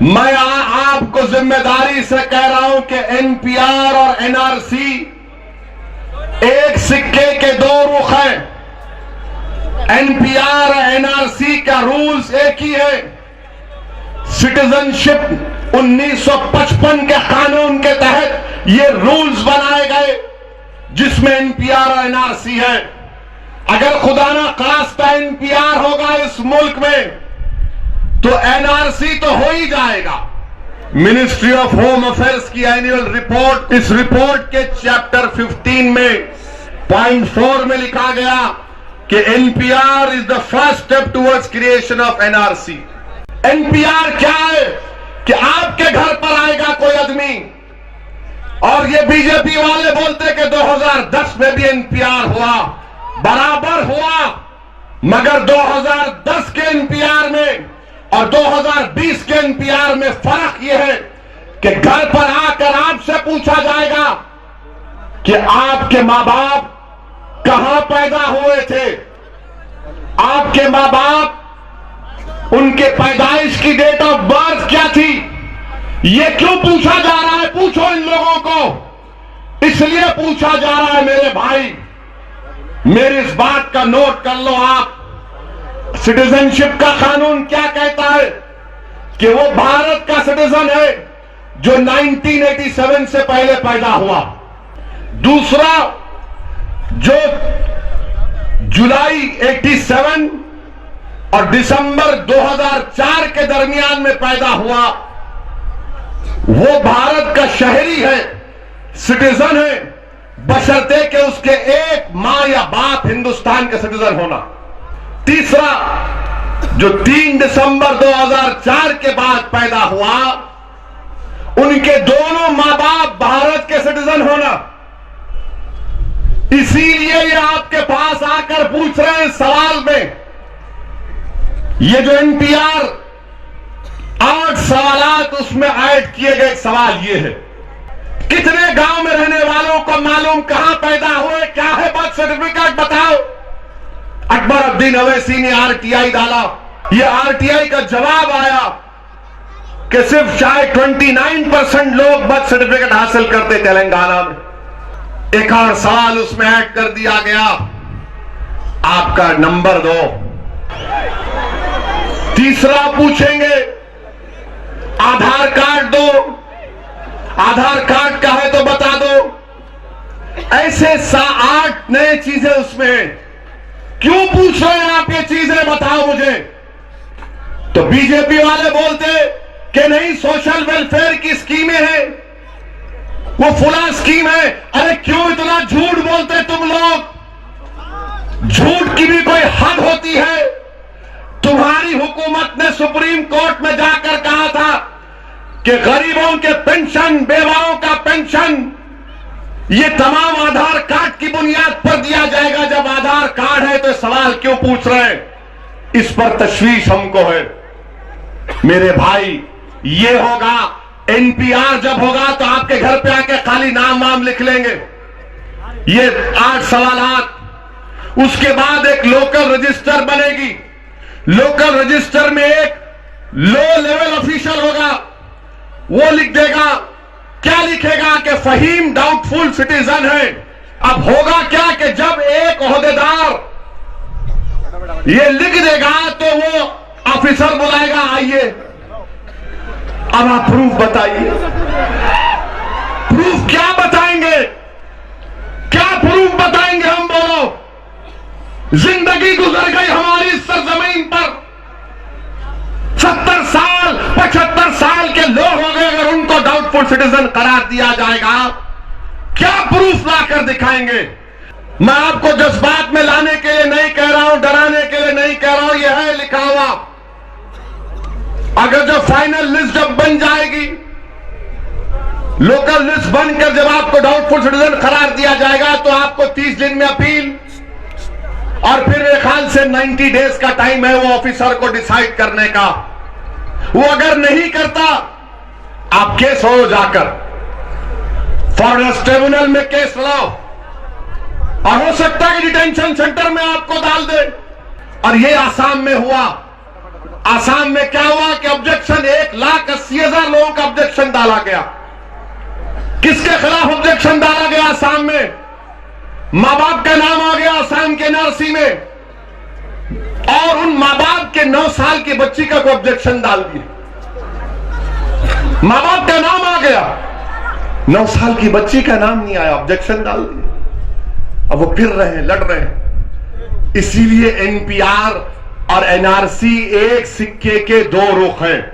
मैं आपको जिम्मेदारी से कह रहा हूं कि एनपीआर और एनआरसी एक सिक्के के दो रुख हैं। एनपीआर और एनआरसी का रूल्स एक ही है। सिटीजनशिप 1955 के कानून के तहत ये रूल्स बनाए गए जिसमें एनपीआर और एनआरसी है। अगर खुदा ना खास्ता एनपीआर होगा इस मुल्क में तो एनआरसी तो हो ही जाएगा। मिनिस्ट्री ऑफ होम अफेयर्स की एनुअल रिपोर्ट, इस रिपोर्ट के चैप्टर 15 में पॉइंट 4 में लिखा गया कि NPR is the first step towards creation of NRC. NPR क्या है कि आपके घर पर आएगा कोई आदमी, और ये बीजेपी वाले बोलते कि 2010 में भी एनपीआर हुआ, बराबर हुआ, मगर 2010 के एनपीआर में और 2020 के एनपीआर में फर्क यह है कि घर पर आकर आपसे पूछा जाएगा कि आपके मां बाप कहां पैदा हुए थे, आपके मां बाप उनके पैदाइश की डेट ऑफ बर्थ क्या थी। यह क्यों पूछा जा रहा है? पूछो इन लोगों को। इसलिए पूछा जा रहा है मेरे भाई, मेरी इस बात का नोट कर लो आप। सिटीजनशिप का कानून क्या कहता है कि वो भारत का सिटीजन है जो 1987 से पहले पैदा हुआ। दूसरा, जो जुलाई 87 और दिसंबर 2004 के दरमियान में पैदा हुआ, वो भारत का शहरी है, सिटीजन है, बशर्ते कि उसके एक मां या बाप हिंदुस्तान के सिटीजन होना। तीसरा, जो 3 दिसंबर 2004 के बाद पैदा हुआ, उनके दोनों मां बाप भारत के सिटीजन होना। इसीलिए ये आपके पास आकर पूछ रहे हैं सवाल में, ये जो एनपीआर 8 सवालात उसमें ऐड किए गए। सवाल ये है, कितने गांव में रहने वालों को मालूम कहां पैदा हुए, क्या है बर्थ सर्टिफिकेट बताओ। अकबरुद्दीन अवैसी ने आरटीआई डाला, ये आरटीआई का जवाब आया कि सिर्फ शायद 29% लोग बर्थ सर्टिफिकेट हासिल करते तेलंगाना में। एक और सवाल उसमें ऐड कर दिया गया, आपका नंबर दो। तीसरा पूछेंगे आधार कार्ड दो, आधार कार्ड का है तो बता दो। ऐसे 8 नए चीजें उसमें। क्यों पूछ रहे हैं आप ये चीजें, बताओ मुझे। तो बीजेपी वाले बोलते कि नहीं, सोशल वेलफेयर की स्कीमें हैं, वो फुला स्कीम है। अरे क्यों इतना झूठ बोलते तुम लोग? झूठ की भी कोई हद होती है। तुम्हारी हुकूमत ने सुप्रीम कोर्ट में जाकर कहा था कि गरीबों के पेंशन, बेवाओं का पेंशन, ये तमाम आधार कार्ड की बुनियाद पर दिया जाएगा। जब आधार कार्ड है तो सवाल क्यों पूछ रहे हैं? इस पर तशवीश हमको है। मेरे भाई, ये होगा एनपीआर जब होगा तो आपके घर पे आके खाली नाम वाम लिख लेंगे। ये 8 सवालात। उसके बाद एक लोकल रजिस्टर बनेगी। लोकल रजिस्टर में एक लो लेवल ऑफिशियल होगा, वो लिख देगा, क्या लिखेगा कि फहीम डाउटफुल सिटीजन है। अब होगा क्या कि जब एक ओहदेदार ये लिख देगा तो वो ऑफिसर बुलाएगा, आइए अब आप प्रूफ बताइए। प्रूफ क्या बताएंगे? क्या प्रूफ बताएंगे हम? बोलो। जिंदगी गुजर गई हमारी इस सरजमीन पर, 70 साल 75 साल के लोग हो गए। अगर उनको डाउटफुल सिटीजन करार दिया जाएगा, क्या प्रूफ लाकर दिखाएंगे? मैं आपको जज्बात में लाने के लिए नहीं कह रहा हूं, डराने के लिए नहीं कह रहा हूं, यह है लिखा हुआ। अगर जो फाइनल लिस्ट जब बन जाएगी, लोकल लिस्ट बनकर जब आपको डाउटफुल सिटीजन करार दिया जाएगा तो आपको 30 दिन में अपील, और फिर मेरे ख्याल से 90 डेज का टाइम है वो ऑफिसर को डिसाइड करने का। वो अगर नहीं करता, आप केस हो जाकर फॉरेस्ट ट्रिब्यूनल में केस लाओ, और हो सकता है कि डिटेंशन सेंटर में आपको डाल दे। और ये आसाम में हुआ। आसाम में क्या हुआ कि ऑब्जेक्शन 1,80,000 डाला गया? किसके खिलाफ ऑब्जेक्शन डाला गया? आसाम में मां बाप का नाम आ गया आसाम के एनआरसी में, और उन मां बाप के 9 साल की बच्ची का कोई ऑब्जेक्शन डाल दिए। मां बाप का नाम आ गया, 9 साल की बच्ची का नाम नहीं आया, ऑब्जेक्शन डाल दिया। अब वो फिर रहे हैं, लड़ रहे हैं। इसीलिए एनपीआर और एनआरसी एक सिक्के के 2 रुख हैं।